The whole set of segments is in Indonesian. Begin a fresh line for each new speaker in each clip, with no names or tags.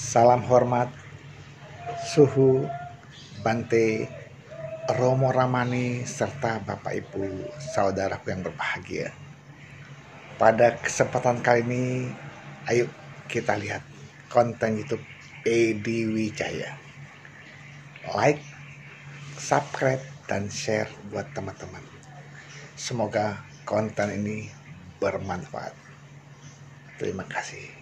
Salam hormat, Suhu, Bante, Romo Ramani, serta Bapak Ibu saudaraku yang berbahagia. Pada kesempatan kali ini, ayo kita lihat konten YouTube Edi Wijaya. Like, subscribe, dan share buat teman-teman. Semoga konten ini bermanfaat. Terima kasih.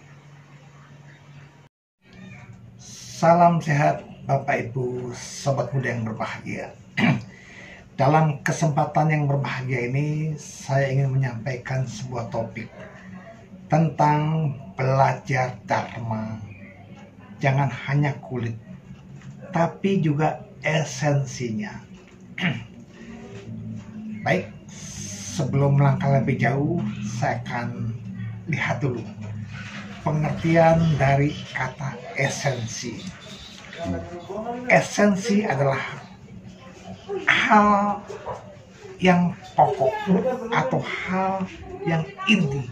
Salam sehat Bapak Ibu Sobat Muda yang berbahagia. Dalam kesempatan yang berbahagia ini, saya ingin menyampaikan sebuah topik tentang belajar Dharma. Jangan hanya kulit, tapi juga esensinya. Baik, sebelum melangkah lebih jauh, saya akan lihat dulu pengertian dari kata esensi. Esensi adalah hal yang pokok atau hal yang inti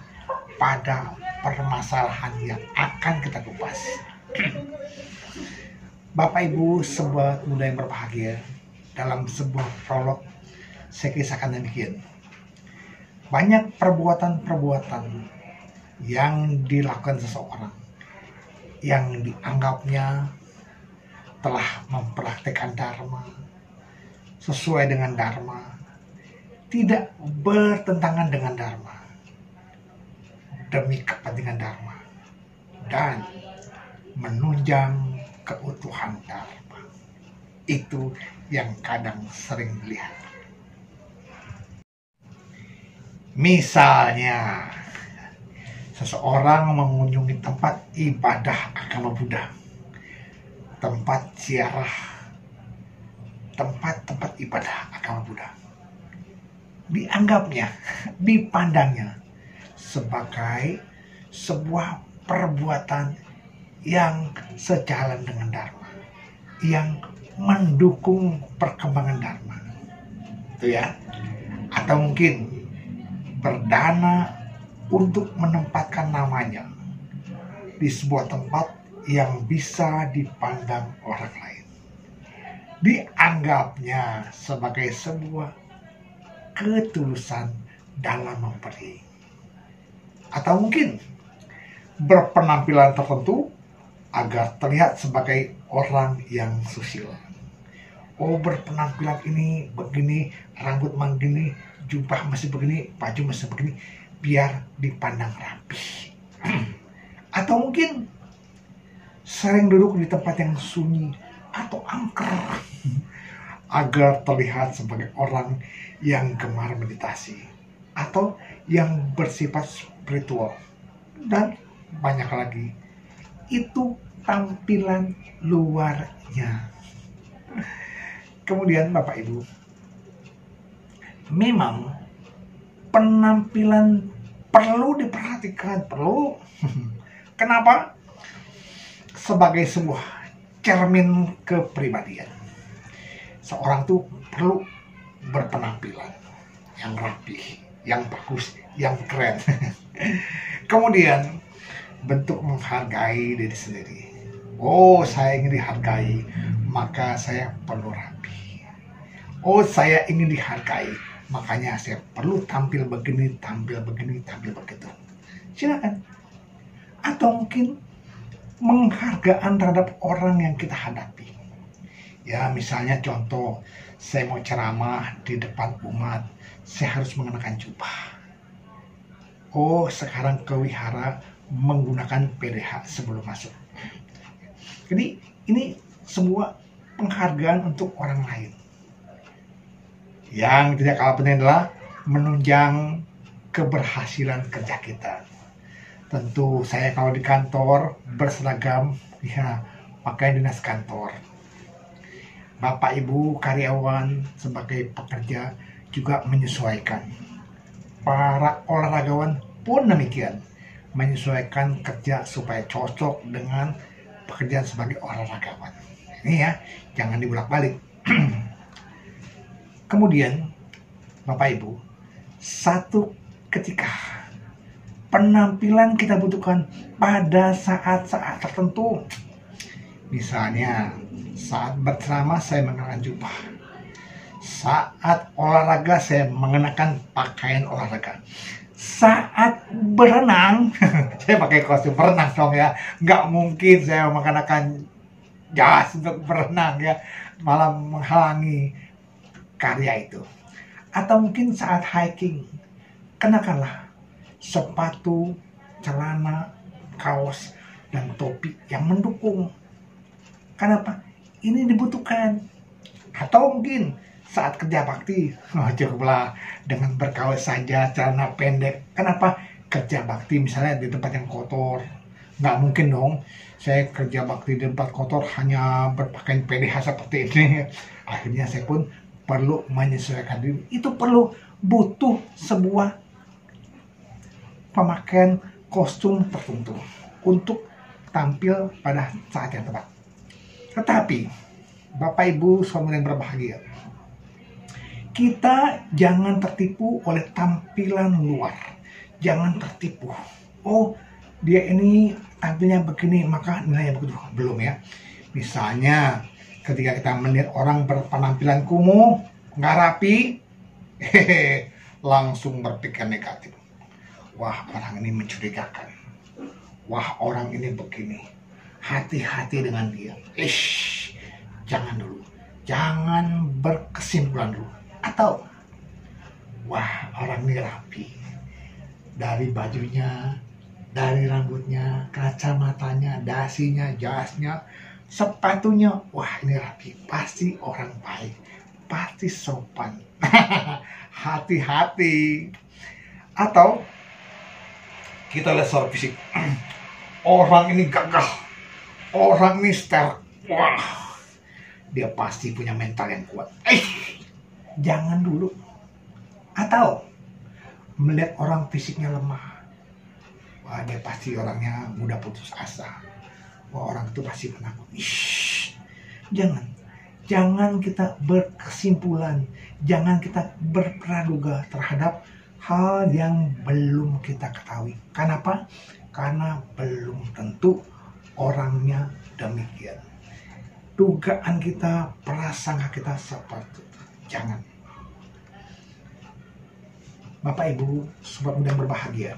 pada permasalahan yang akan kita kupas. Bapak Ibu sobat muda yang berbahagia, dalam sebuah prolog saya kisahkan demikian. Banyak perbuatan-perbuatan yang dilakukan seseorang yang dianggapnya telah mempraktikkan Dharma, sesuai dengan Dharma, tidak bertentangan dengan Dharma, demi kepentingan Dharma, dan menunjang keutuhan Dharma. Itu yang kadang sering dilihat. Misalnya, seseorang mengunjungi tempat ibadah agama Buddha, tempat ziarah, tempat-tempat ibadah agama Buddha. Dianggapnya, dipandangnya sebagai sebuah perbuatan yang sejalan dengan Dharma, yang mendukung perkembangan Dharma. Itu ya. Atau mungkin berdana untuk menempatkan namanya di sebuah tempat yang bisa dipandang orang lain. Dianggapnya sebagai sebuah ketulusan dalam memberi. Atau mungkin berpenampilan tertentu agar terlihat sebagai orang yang susil. Oh, berpenampilan ini begini, rambut begini, jubah masih begini, baju masih begini, biar dipandang rapi. Atau mungkin sering duduk di tempat yang sunyi atau angker agar terlihat sebagai orang yang gemar meditasi atau yang bersifat spiritual, dan banyak lagi. Itu tampilan luarnya. Kemudian Bapak Ibu, memang penampilan perlu diperhatikan, perlu. Kenapa? Sebagai sebuah cermin kepribadian. Seorang tuh perlu berpenampilan yang rapi, yang bagus, yang keren. Kemudian bentuk menghargai diri sendiri. Oh, saya ingin dihargai, maka saya perlu rapi. Oh, saya ingin dihargai, makanya saya perlu tampil begini, tampil begini, tampil begitu. Silakan. Atau mungkin penghargaan terhadap orang yang kita hadapi. Ya, misalnya contoh, saya mau ceramah di depan umat, saya harus mengenakan jubah. Oh, sekarang ke wihara menggunakan PDH sebelum masuk. Jadi, ini sebuah penghargaan untuk orang lain. Yang tidak kalah penting adalah menunjang keberhasilan kerja kita. Tentu saya kalau di kantor berseragam, ya pakai dinas kantor. Bapak Ibu karyawan sebagai pekerja juga menyesuaikan. Para olahragawan pun demikian, menyesuaikan kerja supaya cocok dengan pekerjaan sebagai olahragawan. Ini ya, jangan dibolak-balik. Kemudian Bapak Ibu, satu ketika penampilan kita butuhkan pada saat-saat tertentu. Misalnya, saat berceramah saya mengenakan jubah. Saat olahraga saya mengenakan pakaian olahraga. Saat berenang, saya pakai kostum berenang dong ya. Nggak mungkin saya mengenakan jas untuk berenang ya. Malah menghalangi karya itu. Atau mungkin saat hiking, kenakanlah sepatu, celana, kaos, dan topi yang mendukung. Kenapa? Ini dibutuhkan. Atau mungkin saat kerja bakti, cukuplah dengan berkaos saja, celana pendek. Kenapa? Kerja bakti misalnya di tempat yang kotor. Nggak mungkin dong saya kerja bakti di tempat kotor hanya berpakaian PDH seperti ini. Akhirnya saya pun perlu menyesuaikan diri. Itu perlu, butuh sebuah pemakaian kostum tertentu untuk tampil pada saat yang tepat. Tetapi, Bapak Ibu saudara yang berbahagia, kita jangan tertipu oleh tampilan luar. Jangan tertipu. Oh, dia ini tampilnya begini, maka nilainya begitu. Belum ya. Misalnya, ketika kita melihat orang berpenampilan kumuh, nggak rapi, langsung berpikir negatif. Wah, orang ini mencurigakan. Wah, orang ini begini. Hati-hati dengan dia. Jangan dulu. Jangan berkesimpulan dulu. Atau, wah, orang ini rapi. Dari bajunya, dari rambutnya, kacamatanya, dasinya, jasnya, sepatunya. Wah, ini rapi. Pasti orang baik. Pasti sopan. Hati-hati. Atau, kita lihat secara fisik. Orang ini gagah. Orang ini steril. Wah, dia pasti punya mental yang kuat. Jangan dulu. Atau melihat orang fisiknya lemah. Wah, dia pasti orangnya mudah putus asa. Wah, orang itu pasti penakut. Jangan kita berkesimpulan. Jangan kita berpraduga terhadap hal yang belum kita ketahui. Kenapa? Karena belum tentu orangnya demikian. Dugaan kita, prasangka kita seperti itu. Jangan. Bapak Ibu, sobat muda yang berbahagia.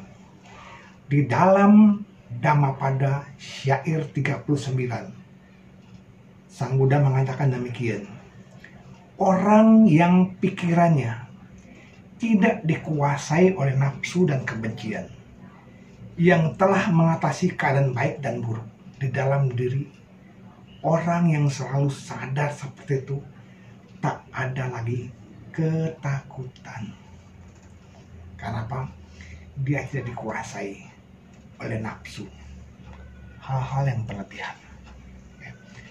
Di dalam Dhammapada syair 39, Sang Buddha mengatakan demikian. Orang yang pikirannya tidak dikuasai oleh nafsu dan kebencian, yang telah mengatasi keadaan baik dan buruk di dalam diri, orang yang selalu sadar seperti itu, tak ada lagi ketakutan. Kenapa? Dia tidak dikuasai oleh nafsu, hal-hal yang berlebihan.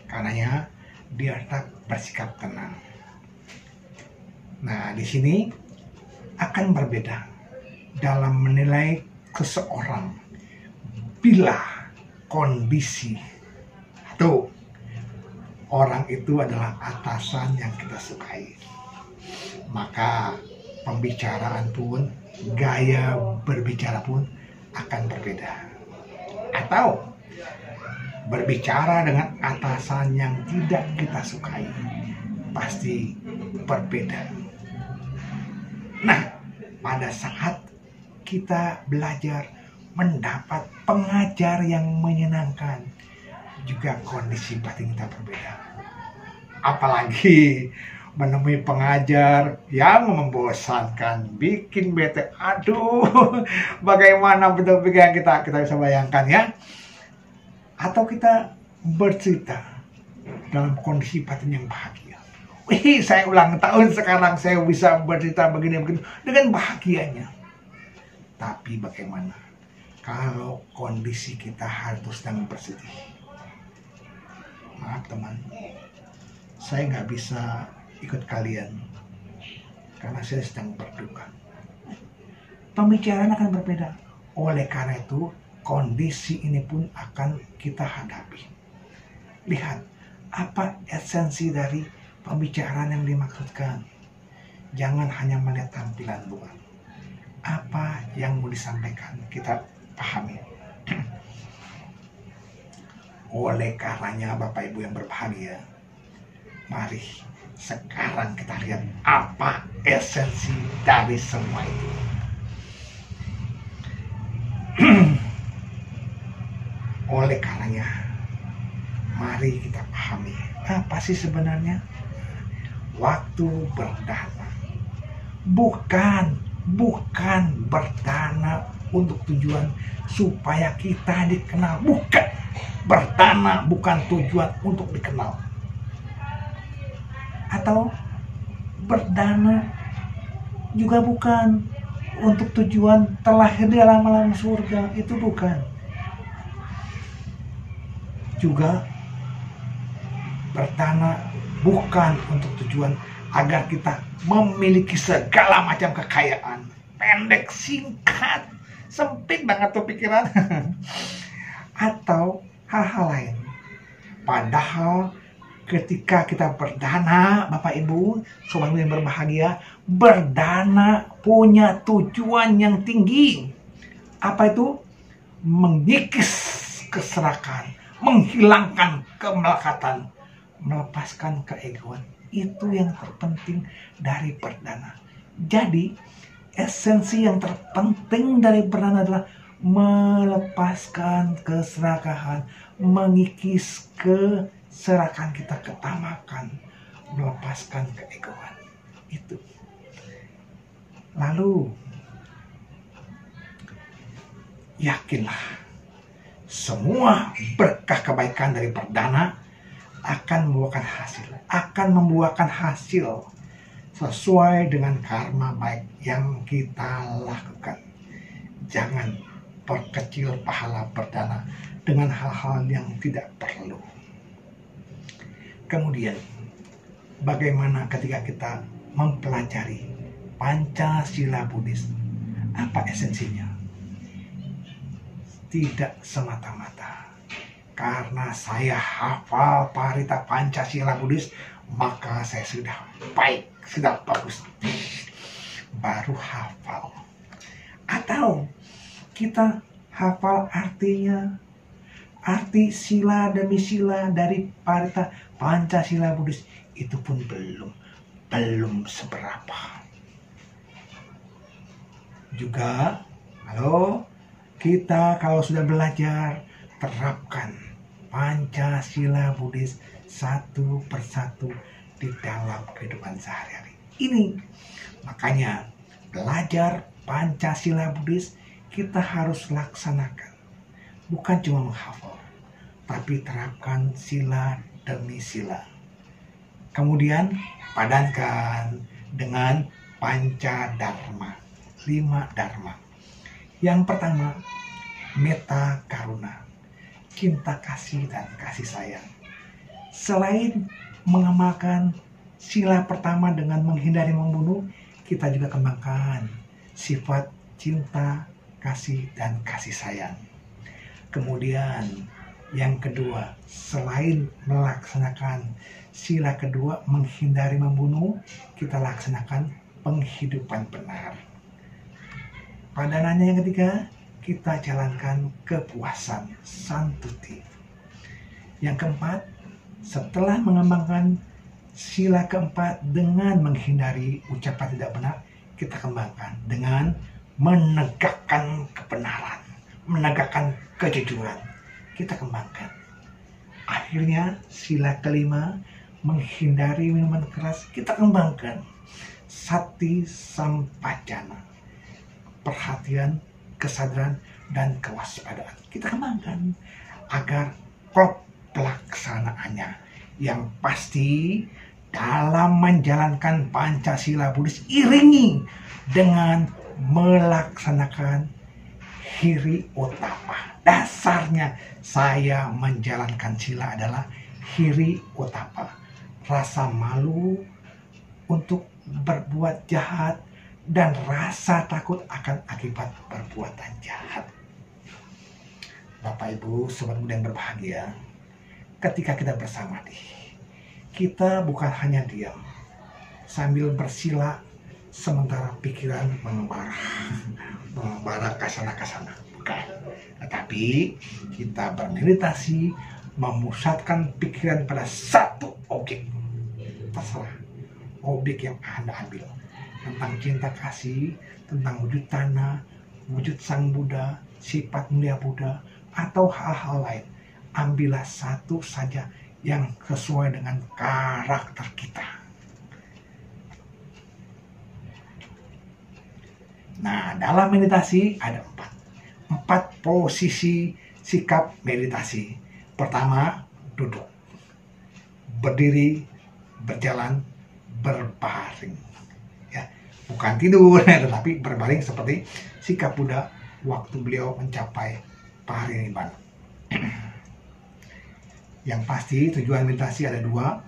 Karenanya dia tetap bersikap tenang. Nah, di sini akan berbeda dalam menilai seseorang bila kondisi atau orang itu adalah atasan yang kita sukai, maka pembicaraan pun, gaya berbicara pun akan berbeda. Atau berbicara dengan atasan yang tidak kita sukai, pasti berbeda. Nah, pada saat kita belajar mendapat pengajar yang menyenangkan, juga kondisi batin kita berbeda. Apalagi menemui pengajar yang membosankan, bikin bete. Aduh, bagaimana betul yang kita bisa bayangkan ya. Atau kita bercerita dalam kondisi batin yang bahagia. Wih, saya ulang tahun sekarang, saya bisa bercerita begini-begini dengan bahagianya. Tapi bagaimana kalau kondisi kita harus sedang bersedih? Maaf teman, saya nggak bisa ikut kalian karena saya sedang berduka. Pembicaraan akan berbeda. Oleh karena itu, kondisi ini pun akan kita hadapi. Lihat, apa esensi dari pembicaraan yang dimaksudkan. Jangan hanya melihat tampilan luar. Apa yang mau disampaikan, kita pahami. Oleh karenanya Bapak Ibu yang berbahagia, mari sekarang kita lihat apa esensi dari semua itu. Oleh karenanya, mari kita pahami apa sih sebenarnya waktu berdana. Bukan berdana untuk tujuan supaya kita dikenal. Bukan. Berdana bukan tujuan untuk dikenal. Atau berdana juga bukan untuk tujuan terlahir di alam-alam surga. Itu bukan. Juga berdana bukan untuk tujuan agar kita memiliki segala macam kekayaan. Pendek, singkat, sempit banget tuh pikiran. Atau hal-hal lain. Padahal ketika kita berdana, Bapak Ibu, sobat yang berbahagia, berdana punya tujuan yang tinggi. Apa itu? Mengikis keserakan, menghilangkan kemelekatan, melepaskan keegoan. Itu yang terpenting dari berdana. Jadi esensi yang terpenting dari berdana adalah melepaskan keserakahan, mengikis keserakan kita, ketamakan, melepaskan keegoan. Itu. Lalu yakinlah semua berkah kebaikan dari berdana akan membuahkan hasil sesuai dengan karma baik yang kita lakukan. Jangan perkecil pahala berdana dengan hal-hal yang tidak perlu. Kemudian, bagaimana ketika kita mempelajari Pancasila Buddhis? Apa esensinya? Tidak semata-mata karena saya hafal Parita Pancasila Buddhis, maka saya sudah baik, sudah bagus, baru hafal. Atau kita hafal artinya, arti sila demi sila dari Parita Pancasila Buddhis, itu pun belum seberapa. Juga, kita kalau sudah belajar, terapkan Pancasila Buddhis satu persatu di dalam kehidupan sehari-hari. Ini makanya belajar Pancasila Buddhis kita harus laksanakan. Bukan cuma menghafal, tapi terapkan sila demi sila. Kemudian padankan dengan Pancadharma, 5 dharma. Yang pertama, metta karuna, cinta kasih dan kasih sayang. Selain mengamalkan sila pertama dengan menghindari membunuh, kita juga kembangkan sifat cinta, kasih, dan kasih sayang. Kemudian yang kedua, selain melaksanakan sila kedua menghindari membunuh, kita laksanakan penghidupan benar. Padanannya yang ketiga, kita jalankan kepuasan, santuti. Yang keempat, setelah mengembangkan sila keempat dengan menghindari ucapan tidak benar, kita kembangkan dengan menegakkan kebenaran, menegakkan kejujuran. Kita kembangkan. Akhirnya sila kelima, menghindari minuman keras, kita kembangkan sati sampajana, perhatian, kesadaran, dan kewaspadaan. Kita kembangkan agar klop pelaksanaannya yang pasti dalam menjalankan Pancasila Buddhis iringi dengan melaksanakan hiri utama. Dasarnya saya menjalankan sila adalah hiri utama, rasa malu untuk berbuat jahat dan rasa takut akan akibat perbuatan jahat. Bapak Ibu, sobat muda yang berbahagia, ketika kita bersamadi, kita bukan hanya diam sambil bersila sementara pikiran mengembara kasana-kasana, bukan. Tetapi kita bermeditasi, memusatkan pikiran pada satu objek. Terserah objek yang Anda ambil, tentang cinta kasih, tentang wujud tanah, wujud Sang Buddha, sifat mulia Buddha, atau hal-hal lain. Ambillah satu saja yang sesuai dengan karakter kita. Nah, dalam meditasi ada empat posisi sikap meditasi. Pertama, duduk, berdiri, berjalan, berbaring. Ya, bukan tidur, tetapi berbaring seperti sikap Buddha waktu beliau mencapai parinibbana. Yang pasti tujuan meditasi ada dua,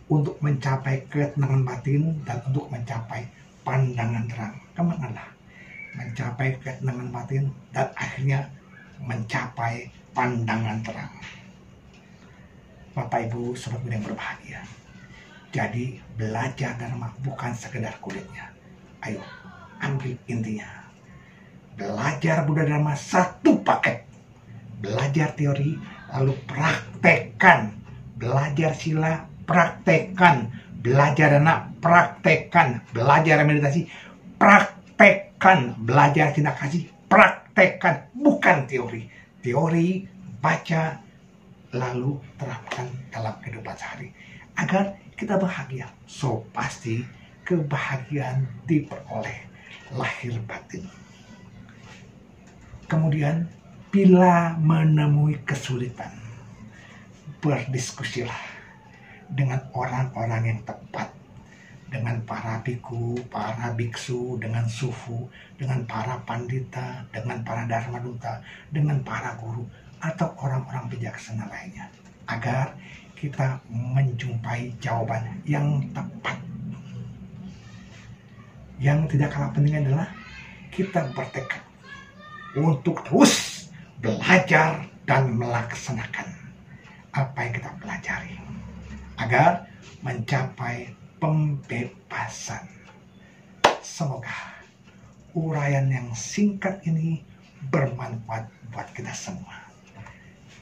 untuk mencapai ketenangan batin dan untuk mencapai pandangan terang. Kemanalah mencapai ketenangan batin dan akhirnya mencapai pandangan terang. Bapak Ibu Sobat Buddha yang berbahagia, jadi belajar Dharma bukan sekedar kulitnya. Ayo ambil intinya. Belajar Buddha Dharma satu paket. Belajar teori, lalu praktekkan. Belajar sila, praktekkan. Belajar dana, praktekkan. Belajar meditasi, praktekkan. Belajar cinta kasih, praktekkan. Bukan teori. Teori, baca, lalu terapkan dalam kehidupan sehari. Agar kita bahagia. So, pasti kebahagiaan diperoleh lahir batin. Kemudian, bila menemui kesulitan, berdiskusilah dengan orang-orang yang tepat, dengan para biku, para biksu, dengan sufu, dengan para pandita, dengan para dharma duta, dengan para guru, atau orang-orang bijaksana lainnya, agar kita menjumpai jawaban yang tepat. Yang tidak kalah penting adalah kita bertekad untuk terus belajar dan melaksanakan apa yang kita pelajari agar mencapai pembebasan. Semoga uraian yang singkat ini bermanfaat buat kita semua.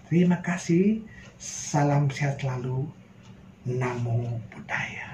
Terima kasih. Salam sehat selalu. Namo Buddhaya.